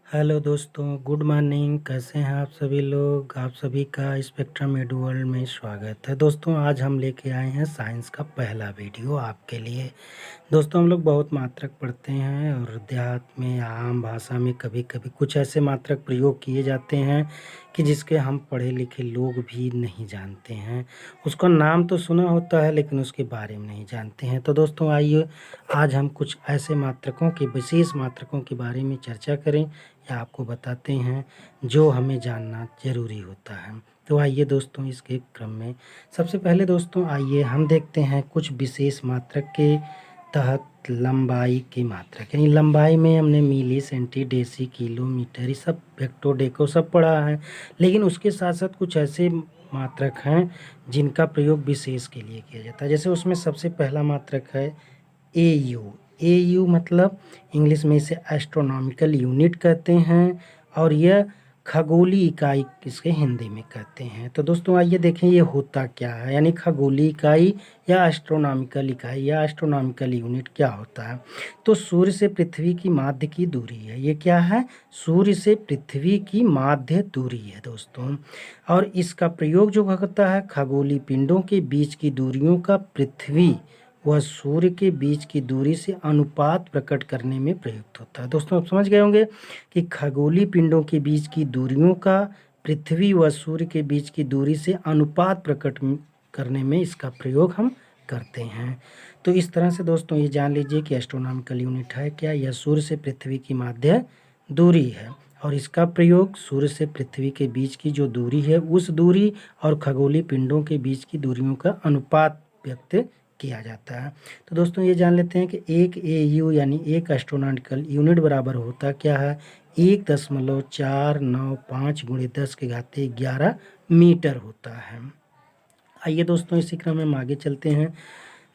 Hello दोस्तों, good morning. कैसे हैं आप सभी लोग? आप सभी का स्पेक्ट्रम एडू वर्ल्ड में स्वागत है। दोस्तों, आज हम लेके आए हैं साइंस का पहला वीडियो आपके लिए। दोस्तों, हम लोग बहुत मात्रक पढ़ते हैं और देहात में आम भाषा में कभी कभी कुछ ऐसे मात्रक प्रयोग किए जाते हैं कि जिसके हम पढ़े लिखे लोग भी नहीं जानते हैं। उसका नाम तो सुना होता है लेकिन उसके बारे में नहीं जानते हैं। तो दोस्तों, आइए आज हम कुछ ऐसे मात्रकों के विशेष मात्रकों के बारे में चर्चा करें या आपको बताते हैं जो हमें जानना ज़रूरी होता है। तो आइए दोस्तों, इसके क्रम में सबसे पहले दोस्तों आइए हम देखते हैं कुछ विशेष मात्रक के तहत लंबाई की मात्रक। यानी लंबाई में हमने मिली, सेंटी, डेसी, किलोमीटर, ये सब हेक्टो, डेको सब पढ़ा है। लेकिन उसके साथ साथ कुछ ऐसे मात्रक हैं जिनका प्रयोग विशेष के लिए किया जाता है। जैसे उसमें सबसे पहला मात्रक है AU। AU मतलब इंग्लिश में इसे एस्ट्रोनॉमिकल यूनिट कहते हैं और यह खगोलीय इकाई इसके हिंदी में कहते हैं। तो दोस्तों आइए देखें ये होता क्या है, यानी खगोलीय इकाई या एस्ट्रोनॉमिकल इकाई या एस्ट्रोनॉमिकल यूनिट क्या होता है। तो सूर्य से पृथ्वी की माध्य की दूरी है। ये क्या है? सूर्य से पृथ्वी की माध्य दूरी है दोस्तों। और इसका प्रयोग जो होता है खगोलीय पिंडों के बीच की दूरियों का पृथ्वी वह सूर्य के बीच की दूरी से अनुपात प्रकट करने में प्रयुक्त होता है। दोस्तों, आप समझ गए होंगे कि खगोलीय पिंडों के बीच की दूरियों का पृथ्वी व सूर्य के बीच की दूरी से अनुपात प्रकट करने में इसका प्रयोग हम करते हैं। तो इस तरह से दोस्तों ये जान लीजिए कि एस्ट्रोनॉमिकल यूनिट है क्या? यह सूर्य से पृथ्वी की माध्य दूरी है और इसका प्रयोग सूर्य से पृथ्वी के बीच की जो दूरी है उस दूरी और खगोलीय पिंडों के बीच की दूरियों का अनुपात व्यक्त किया जाता है। तो दोस्तों ये जान लेते हैं कि एक AU यानी एक एस्ट्रोनॉमिकल यूनिट बराबर होता क्या है? 1.495 × 10⁻11 मीटर होता है। आइए दोस्तों, इसी क्रम में हम आगे चलते हैं।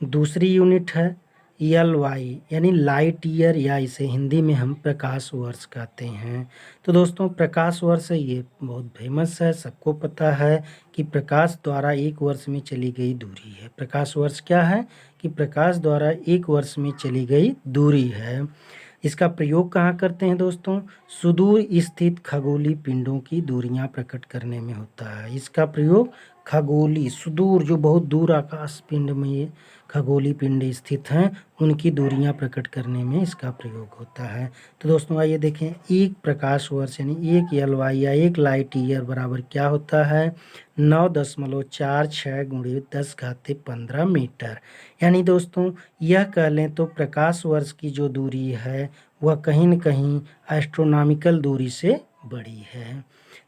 दूसरी यूनिट है LY यानी लाइट ईयर, या इसे हिंदी में हम प्रकाश वर्ष कहते हैं। तो दोस्तों प्रकाश वर्ष ये बहुत फेमस है, सबको पता है कि प्रकाश द्वारा एक वर्ष में चली गई दूरी है। प्रकाश वर्ष क्या है? कि प्रकाश द्वारा एक वर्ष में चली गई दूरी है। इसका प्रयोग कहाँ करते हैं दोस्तों? सुदूर स्थित खगोलीय पिंडों की दूरियां प्रकट करने में होता है। इसका प्रयोग खगोलीय सुदूर, जो बहुत दूर आकाश पिंड में ये खगोलीय पिंड स्थित हैं उनकी दूरियां प्रकट करने में इसका प्रयोग होता है। तो दोस्तों आइए देखें, एक प्रकाश वर्ष यानी एक LY या एक लाइट ईयर बराबर क्या होता है? 9.46 × 10⁻15 मीटर। यानी दोस्तों यह कह लें तो प्रकाश वर्ष की जो दूरी है वह कहीं न कहीं एस्ट्रोनॉमिकल दूरी से बड़ी है।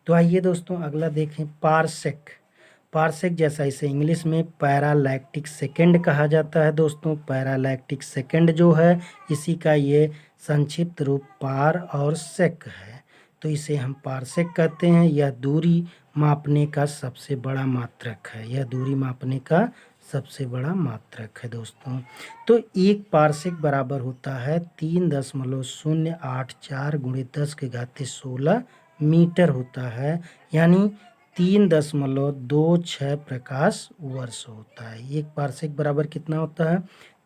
तो आइए दोस्तों अगला देखें, पारसेक। पारसेक जैसा इसे इंग्लिश में पैरालैक्टिक सेकेंड कहा जाता है। दोस्तों पैरालैक्टिक सेकेंड जो है इसी का ये संक्षिप्त रूप पार और सेक है। तो इसे हम पारसेक कहते हैं। यह दूरी मापने का सबसे बड़ा मात्रक है। यह दूरी मापने का सबसे बड़ा मात्रक है दोस्तों। तो एक पारसेक बराबर होता है 3.084 × 10⁻16 मीटर होता है, यानी 3.26 प्रकाश वर्ष होता है। एक पारसेक बराबर कितना होता है?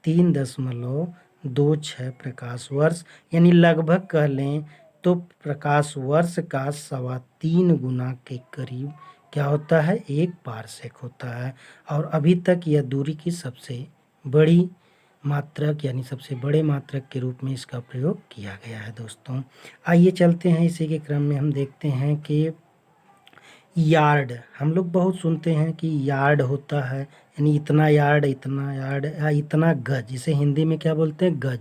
3.26 प्रकाश वर्ष, यानी लगभग कह लें तो प्रकाश वर्ष का 3.25 गुना के करीब क्या होता है? एक पारसेक होता है। और अभी तक यह दूरी की सबसे बड़ी मात्रक यानी सबसे बड़े मात्रक के रूप में इसका प्रयोग किया गया है दोस्तों। आइए चलते हैं, इसी के क्रम में हम देखते हैं कि यार्ड। हम लोग बहुत सुनते हैं कि यार्ड होता है, यानी इतना यार्ड, इतना यार्ड या इतना गज। इसे हिंदी में क्या बोलते हैं? गज।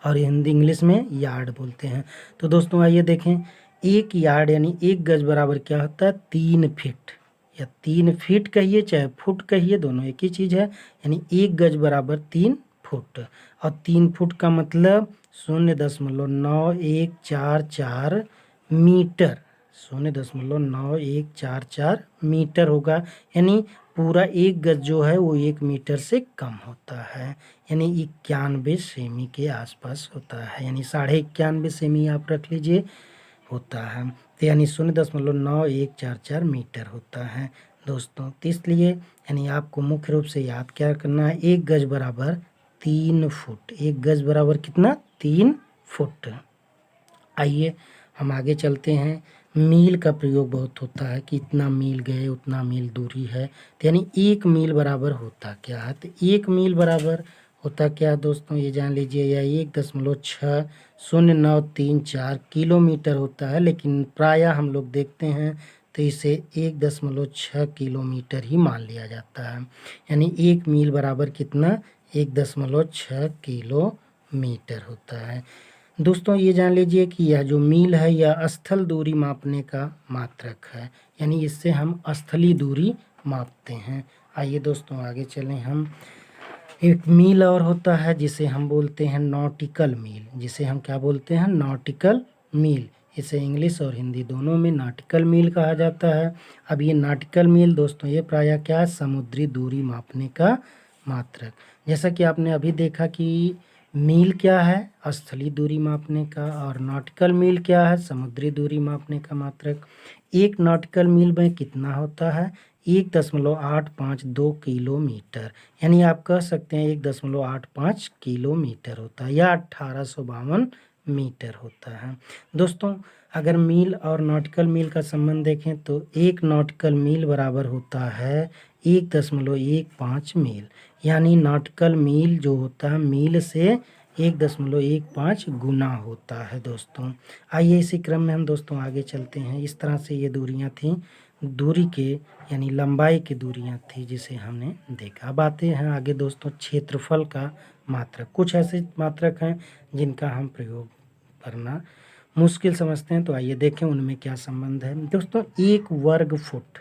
और हिंदी इंग्लिश में यार्ड बोलते हैं। तो दोस्तों आइए देखें, एक यार्ड यानी एक गज बराबर क्या होता है? 3 फीट। या 3 फीट कहिए चाहे फुट कहिए, दोनों एक ही चीज़ है। यानी एक गज बराबर 3 फुट। और 3 फुट का मतलब 0.9144 मीटर। 0.9144 मीटर होगा। यानी पूरा एक गज जो है वो 1 मीटर से कम होता है, यानी 91 सेमी के आसपास होता है। यानी 91.5 सेमी आप रख लीजिए होता है। तो यानी 0.9144 मीटर होता है दोस्तों। तो इसलिए यानी आपको मुख्य रूप से याद क्या करना है? एक गज बराबर 3 फुट। एक गज बराबर कितना? 3 फुट। आइए हम आगे चलते हैं। मील का प्रयोग बहुत होता है कि इतना मील गए, उतना मील दूरी है, तो यानी 1 मील बराबर होता क्या है? तो 1 मील बराबर होता क्या है दोस्तों, ये जान लीजिए, या 1.6034 किलोमीटर होता है, लेकिन प्रायः हम लोग देखते हैं तो इसे 1.6 किलोमीटर ही मान लिया जाता है। यानी 1 मील बराबर कितना, 1.6 किलोमीटर होता है। दोस्तों ये जान लीजिए कि यह जो मील है यह स्थल दूरी मापने का मात्रक है, यानी इससे हम स्थलीय दूरी मापते हैं। आइए दोस्तों आगे चलें हम। एक मील और होता है जिसे हम बोलते हैं नॉटिकल मील, जिसे हम क्या बोलते हैं, नॉटिकल मील। इसे इंग्लिश और हिंदी दोनों में नॉटिकल मील कहा जाता है। अब ये नॉटिकल मील दोस्तों ये प्रायः क्या है, समुद्री दूरी मापने का मात्रक। जैसा कि आपने अभी देखा कि मील क्या है, स्थलीय दूरी मापने का, और नॉटिकल मील क्या है, समुद्री दूरी मापने का मात्रक। एक नॉटिकल मील में कितना होता है, 1.852 किलोमीटर, यानी आप कह सकते हैं 1.85 किलोमीटर होता है, या 1852 मीटर होता है। दोस्तों अगर मील और नॉटिकल मील का संबंध देखें तो एक नॉटिकल मील बराबर होता है 1.15 मील, यानी नॉटिकल मील जो होता है मील से 1.15 गुना होता है दोस्तों। आइए इसी क्रम में हम दोस्तों आगे चलते हैं। इस तरह से ये दूरियां थीं, दूरी के यानी लंबाई की दूरियां थी जिसे हमने देखा। अब आते हैं आगे दोस्तों क्षेत्रफल का मात्रक। कुछ ऐसे मात्रक हैं जिनका हम प्रयोग करना मुश्किल समझते हैं, तो आइए देखें उनमें क्या संबंध है। दोस्तों 1 वर्ग फुट,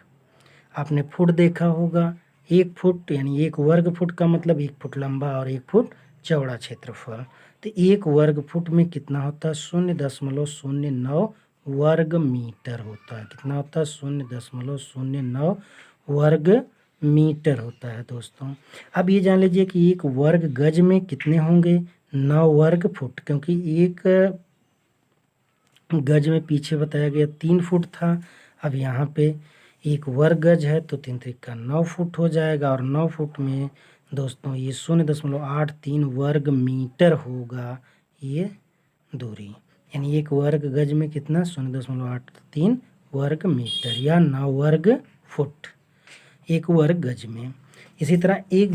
आपने फुट देखा होगा, 1 फुट यानी 1 वर्ग फुट का मतलब 1 फुट लंबा और 1 फुट चौड़ा क्षेत्रफल। तो 1 वर्ग फुट में कितना होता है, 0.09 वर्ग मीटर होता है। कितना होता है, 0.09 वर्ग मीटर होता है दोस्तों। अब ये जान लीजिए कि 1 वर्ग गज में कितने होंगे, 9 वर्ग फुट, क्योंकि 1 गज में पीछे बताया गया 3 फुट था। अब यहाँ पे 1 वर्ग गज है तो 3 त्रिका 9 फुट हो जाएगा, और 9 फुट में दोस्तों ये 0.83 वर्ग मीटर होगा ये दूरी, यानी 1 वर्ग गज में कितना, 0.83 वर्ग मीटर, या 9 वर्ग फुट 1 वर्ग गज में। इसी तरह एक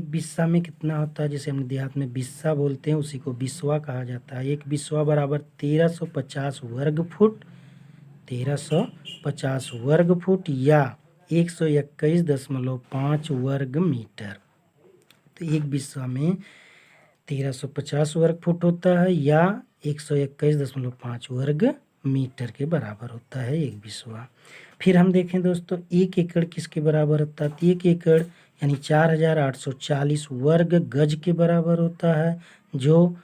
बिस्सा में कितना होता है, जिसे हम देहात में बिस्सा बोलते हैं, उसी को बिस्वा कहा जाता है। एक बिस्वा बराबर 1350 वर्ग फुट, 1350 वर्ग फुट, या 121.5 वर्ग मीटर। तो एक बिस्वा में 1350 वर्ग फुट होता है, या 121.5 वर्ग मीटर के बराबर होता है एक बिस्वा। फिर हम देखें दोस्तों 1 एकड़ किसके बराबर होता है, 1 एकड़ यानी 4840 वर्ग गज के बराबर होता है, जो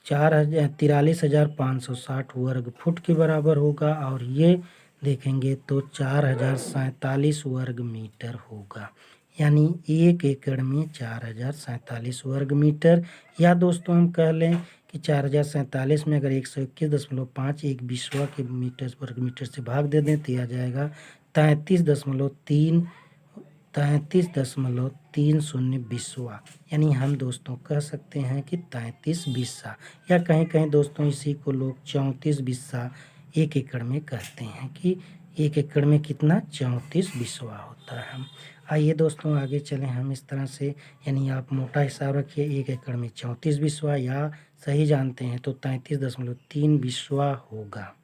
43,560 वर्ग फुट के बराबर होगा, और ये देखेंगे तो 4047 वर्ग मीटर होगा, यानी 1 एकड़ में 4047 वर्ग मीटर। या दोस्तों हम कह लें कि 4047 में अगर 121.5 एक बिस्वा के मीटर वर्ग मीटर से भाग दे दें तो आ जाएगा 33.30 बिस्वा, यानी हम दोस्तों कह सकते हैं कि 33 बिस्सा, या कहीं कहीं दोस्तों इसी को लोग 34 बिस्सा 1 एकड़ में कहते हैं कि 1 एकड़ में कितना, 34 बिस्वा होता है। आइए दोस्तों आगे चलें हम इस तरह से, यानी आप मोटा हिसाब रखिए 1 एकड़ में 34 बिस्वा, या सही जानते हैं तो 33.3 बिस्वा होगा।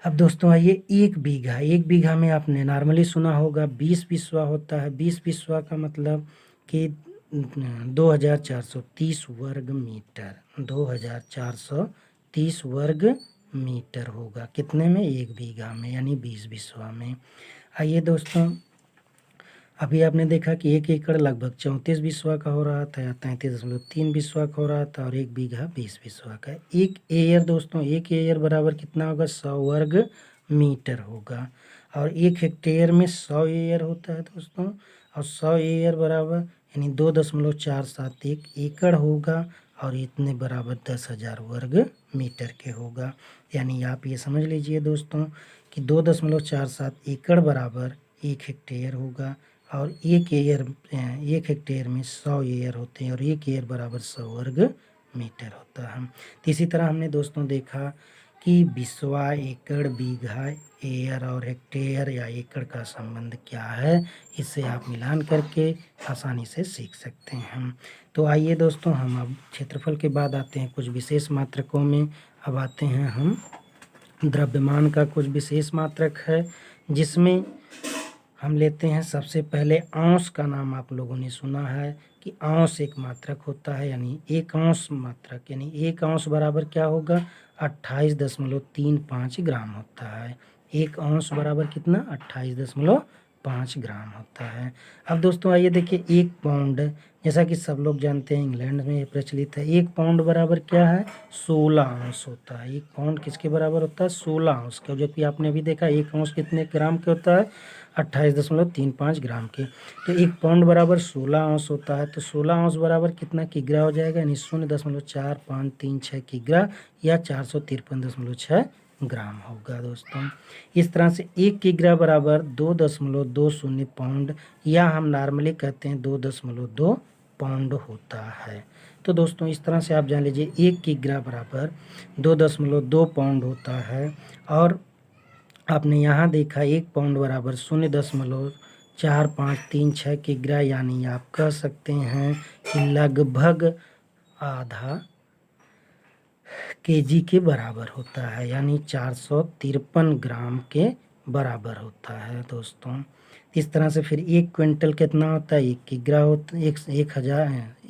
अब दोस्तों आइए 1 बीघा में आपने नॉर्मली सुना होगा 20 बिस्वा होता है। 20 बिस्वा का मतलब कि 2430 वर्ग मीटर, 2430 वर्ग मीटर होगा, कितने में, 1 बीघा में, यानी 20 बिस्वा में। आइए दोस्तों अभी आपने देखा कि 1 एकड़ लगभग 34 बिस्वा का हो रहा था, या 33.3 बिस्वा का हो रहा था, और 1 बीघा 20 बिस्वा का। 1 एयर दोस्तों, 1 एयर बराबर कितना होगा, 100 वर्ग मीटर होगा, और 1 हेक्टेयर में 100 एयर होता है दोस्तों, और 100 एयर बराबर यानी 2.471 एकड़ होगा, और इतने बराबर 10,000 वर्ग मीटर के होगा। यानी आप ये समझ लीजिए दोस्तों कि 2.47 एकड़ बराबर 1 हेक्टेयर होगा, और 1 हेक्टेयर में 100 एयर होते हैं, और 1 एयर बराबर 100 वर्ग मीटर होता है। तो इसी तरह हमने दोस्तों देखा कि बिस्वा, एकड़, बीघा, एयर और हेक्टेयर या एकड़ का संबंध क्या है, इसे आप मिलान करके आसानी से सीख सकते हैं। तो आइए दोस्तों, हम अब क्षेत्रफल के बाद आते हैं कुछ विशेष मात्रकों में। अब आते हैं हम द्रव्यमान का कुछ विशेष मात्रक है, जिसमें हम लेते हैं सबसे पहले औंस का नाम आप लोगों ने सुना है कि औंस एक मात्रक होता है, यानी एक औंस मात्रक, यानी एक औंस बराबर क्या होगा, 28.35 ग्राम होता है। एक औंस बराबर कितना, 28.5 ग्राम होता है। अब दोस्तों आइए देखिए, एक पाउंड, जैसा कि सब लोग जानते हैं इंग्लैंड में ये प्रचलित है, एक पाउंड बराबर क्या है, 16 औंस होता है। एक पाउंड किसके बराबर होता है, 16 औंस का, जो कि आपने भी देखा एक औंस कितने ग्राम के होता है, 28.35 ग्राम के। तो एक पाउंड बराबर 16 औंस होता है, तो 16 औंस बराबर कितना किग्रा हो जाएगा, यानी 0.4536 किग्रा या 453.6 ग्राम होगा दोस्तों। इस तरह से 1 किग्रा बराबर 2.20 पाउंड, या हम नॉर्मली कहते हैं 2.2 पाउंड होता है। तो दोस्तों इस तरह से आप जान लीजिए 1 किग्रा बराबर 2.2 पाउंड होता है। और आपने यहाँ देखा 1 पाउंड बराबर 0.4536 किग्रा, यानी आप कह सकते हैं कि लगभग आधा केजी के बराबर होता है, यानी 453 ग्राम के बराबर होता है दोस्तों। इस तरह से फिर 1 क्विंटल कितना होता है, 1 किग्रा होता है,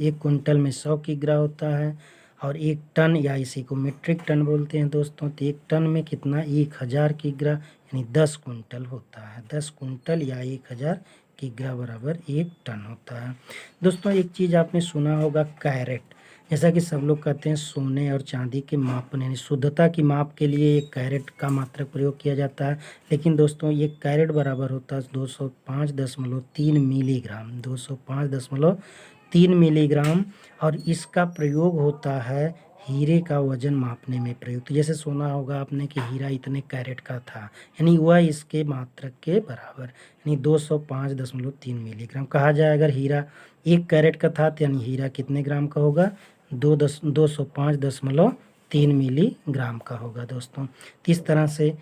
1 क्विंटल में 100 किग्रा होता है। और 1 टन, या इसी को मीट्रिक टन बोलते हैं दोस्तों, तो 1 टन में कितना, 1000 किग्रा, यानी 10 क्विंटल होता है। 10 क्विंटल या 1000 किग्रा बराबर 1 टन होता है। दोस्तों एक चीज़ आपने सुना होगा, कैरेट, जैसा कि सब लोग कहते हैं सोने और चांदी के मापन यानी शुद्धता की माप के लिए एक कैरेट का मात्रक प्रयोग किया जाता है। लेकिन दोस्तों ये कैरेट बराबर होता है 205.3 मिलीग्राम, 205.3 मिलीग्राम। और इसका प्रयोग होता है हीरे का वजन मापने में प्रयुक्त। जैसे सुना होगा आपने कि हीरा इतने कैरेट का था, यानी वह इसके मात्रक के बराबर, यानी 205.3 मिलीग्राम कहा जाए। अगर हीरा 1 कैरेट का था तो यानी हीरा कितने ग्राम का होगा, 205.3 मिलीग्राम का होगा दोस्तों। इस तरह से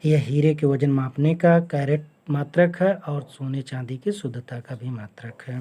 यह हीरे के वजन मापने का कैरेट मात्रक है, और सोने चांदी की शुद्धता का भी मात्रक है।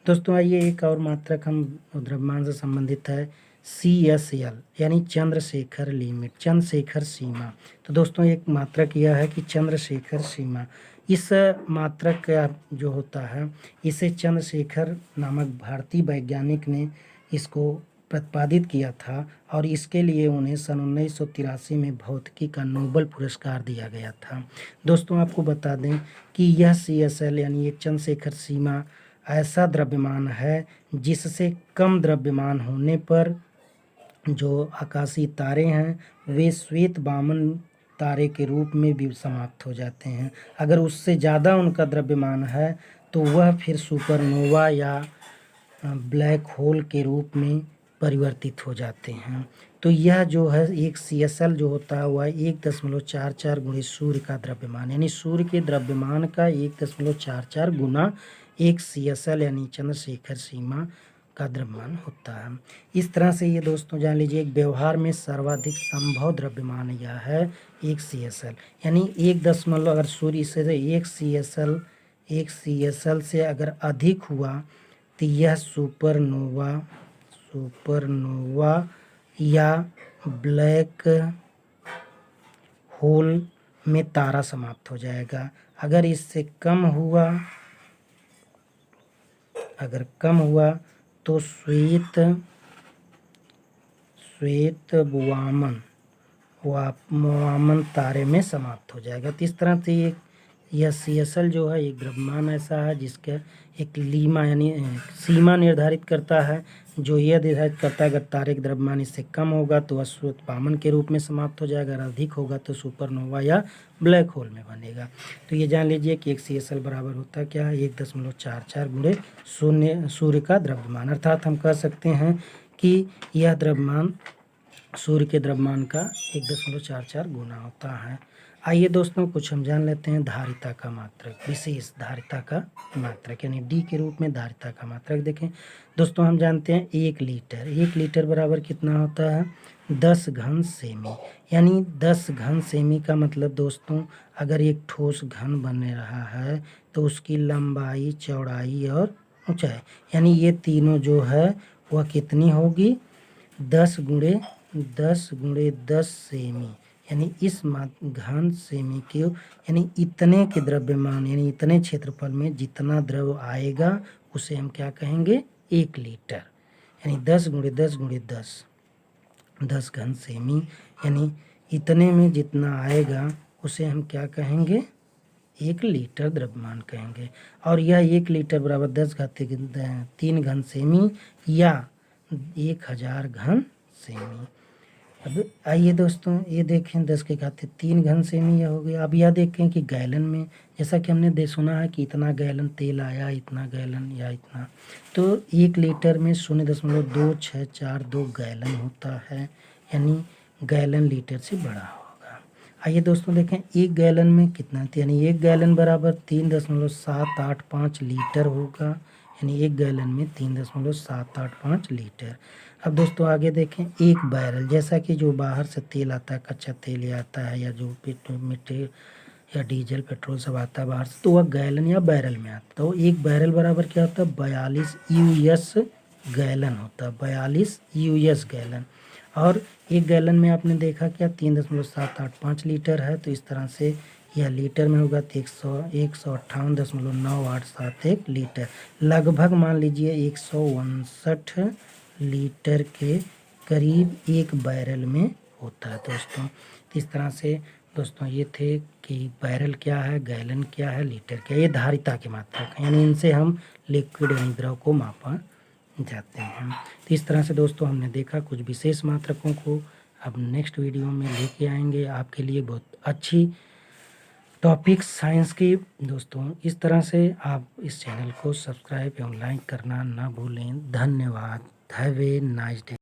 दोस्तों आइए एक और मात्रक हम द्रव्यमान से संबंधित है, CSL यानी चंद्रशेखर लिमिट, चंद्रशेखर सीमा। तो दोस्तों एक मात्रक यह है कि चंद्रशेखर सीमा, इस मात्रक का जो होता है, इसे चंद्रशेखर नामक भारतीय वैज्ञानिक ने इसको प्रतिपादित किया था, और इसके लिए उन्हें सन 1983 में भौतिकी का नोबेल पुरस्कार दिया गया था। दोस्तों आपको बता दें कि यह CSL यानी ये चंद्रशेखर सीमा ऐसा द्रव्यमान है जिससे कम द्रव्यमान होने पर जो आकाशीय तारे हैं वे श्वेत वामन तारे के रूप में भी समाप्त हो जाते हैं। अगर उससे ज़्यादा उनका द्रव्यमान है तो वह फिर सुपरनोवा या ब्लैक होल के रूप में परिवर्तित हो जाते हैं। तो यह जो है एक CSL जो होता है वह 1.44 गुणे सूर्य का द्रव्यमान, यानी सूर्य के द्रव्यमान का 1.44 गुना एक CSL यानी चंद्रशेखर सीमा का द्रव्यमान होता है। इस तरह से ये दोस्तों जान लीजिए एक व्यवहार में सर्वाधिक संभव द्रव्यमान यह है एक CSL, यानी 1 अगर सूर्य से एक CSL से अगर अधिक हुआ तो यह सुपरनोवा या ब्लैक होल में तारा समाप्त हो जाएगा। अगर इससे कम हुआ तो श्वेत वामन तारे में समाप्त हो जाएगा। तो इस तरह से यह CSL जो है एक द्रव्यमान ऐसा है जिसका एक लीमा यानी सीमा निर्धारित करता है, जो यह निर्धारित करता है अगर तारे का द्रव्यमान इससे कम होगा तो वह श्वेत वामन के रूप में समाप्त हो जाएगा, अगर अधिक होगा तो सुपरनोवा या ब्लैक होल में बनेगा। तो ये जान लीजिए कि एक CSL बराबर होता है क्या है, 1.44 गुणे सूर्य का द्रव्यमान, अर्थात हम कह सकते हैं कि यह द्रव्यमान सूर्य के द्रव्यमान का 1.44 गुना होता है। आइए दोस्तों कुछ हम जान लेते हैं धारिता का मात्रक, विशेष धारिता का मात्रक यानी D के रूप में धारिता का मात्रक। देखें दोस्तों हम जानते हैं 1 लीटर बराबर कितना होता है, 10 घन सेमी। यानी 10 घन सेमी का मतलब दोस्तों, अगर एक ठोस घन बन रहा है तो उसकी लंबाई, चौड़ाई और ऊंचाई, यानी ये तीनों जो है वह कितनी होगी, 10 × 10 सेमी। यानी इस घन सेमी के, यानी इतने के द्रव्यमान, यानी इतने क्षेत्रफल में जितना द्रव आएगा उसे हम क्या कहेंगे, 1 लीटर। यानी 10 घन सेमी, यानी इतने में जितना आएगा उसे हम क्या कहेंगे, 1 लीटर द्रव्यमान कहेंगे। और यह 1 लीटर बराबर 3 घन सेमी या 1000 घन सेमी। अब आइए दोस्तों, ये देखें 10⁻³ घन सेमी यह हो गया। अब यह देखें कि गैलन में, जैसा कि हमने सुना है कि इतना गैलन तेल आया, इतना गैलन या इतना, तो 1 लीटर में 0.2642 गैलन होता है। यानी गैलन लीटर से बड़ा होगा। आइए दोस्तों देखें, 1 गैलन में कितना, यानी 1 गैलन बराबर 3.785 लीटर होगा। यानी 1 गैलन में 3.785 लीटर। अब दोस्तों आगे देखें, 1 बैरल, जैसा कि जो बाहर से तेल आता है, कच्चा तेल या आता है, या जो मिट्टी या डीजल पेट्रोल सब आता है बाहर से, तो वह गैलन या बैरल में आता है। तो 1 बैरल बराबर क्या होता है, 42 यूएस गैलन होता है, 42 यूएस गैलन। और 1 गैलन में आपने देखा क्या, 3.785 लीटर है, तो इस तरह से यह लीटर में होगा तो 158.9871 लीटर, लगभग मान लीजिए 159 लीटर के करीब 1 बैरल में होता है दोस्तों। तो इस तरह से दोस्तों ये थे कि बैरल क्या है, गैलन क्या है, लीटर क्या है। ये धारिता की मात्रा है, यानी इनसे हम लिक्विड यानी द्रव को मापा जाते हैं। तो इस तरह से दोस्तों हमने देखा कुछ विशेष मात्रकों को। अब नेक्स्ट वीडियो में लेके आएंगे आपके लिए बहुत अच्छी टॉपिक साइंस की दोस्तों। इस तरह से आप इस चैनल को सब्सक्राइब एवं लाइक करना ना भूलें। धन्यवाद। Have a nice day.